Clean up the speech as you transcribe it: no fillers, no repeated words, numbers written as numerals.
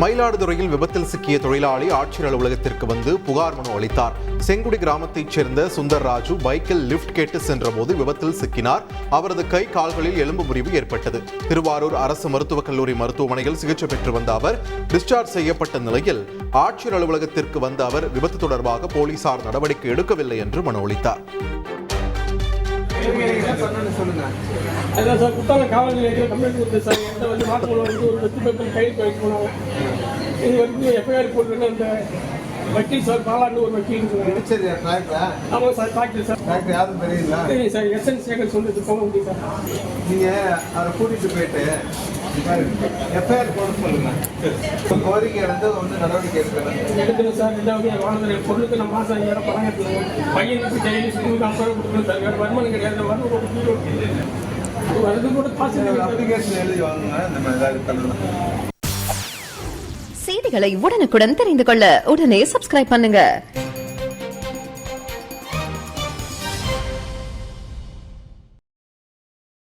மயிலாடுதுறையில் விபத்தில் சிக்கிய தொழிலாளி ஆட்சியர் அலுவலகத்திற்கு வந்து புகார் மனு அளித்தார். செங்குடி கிராமத்தைச் சேர்ந்த சுந்தர் ராஜு பைக்கில் லிப்ட் கேட்டு சென்றபோது விபத்தில் சிக்கினார். அவரது கை கால்களில் எலும்பு முறிவு ஏற்பட்டது. திருவாரூர் அரசு மருத்துவக் கல்லூரி மருத்துவமனையில் சிகிச்சை பெற்று வந்த அவர் டிஸ்சார்ஜ் செய்யப்பட்ட நிலையில் ஆட்சியர் அலுவலகத்திற்கு வந்த அவர் விபத்து தொடர்பாக போலீசார் நடவடிக்கை எடுக்கவில்லை என்று மனு அளித்தார். அதான் சார் குத்தாலம் காவல் நிலையத்தில் கம்ப்ளைண்ட் கொடுத்து சார் என்கிட்ட வந்து மாட்டுக்குள்ள வந்து ஒரு 10 பேப்பர் கையில் வைக்க போனாங்க. இது வரைக்கும் எஃப்ஐஆர் போட்டுருக்க அந்த வக்கீல் சார் பாலாண்டு ஒரு வக்கீல் ஆமாம் சார் டாக்டர் சார் யாரும் தெரியுங்களா? தெரியும் சார் எஸ்என் சேகர் சொல்லிட்டு போக முடியும் சார். நீங்கள் அவரை கூட்டிகிட்டு போயிட்டு எஃப்ஐஆர் போட சொல்லுங்க. கோரிக்கை வந்து நடவடிக்கை எடுக்கணும் சார். ரெண்டாவது என் வாழ்ந்த பொருளுக்கு நான் மாதம் 5000 பணம் கட்டணும். பையனுக்கு டெய்லி ஸ்கூலுக்கு 50 ரூபா கொடுக்கணும் சார். வேறு வருமானம் கிடையாது. வருது கூட அப்ளிகேஷன் எழுதி வாங்குங்க. நம்ம ஏதாவது பண்ணலாம். செய்திகளை உடனுக்குடன் தெரிந்து கொள்ள உடனே சப்ஸ்கிரைப் பண்ணுங்க.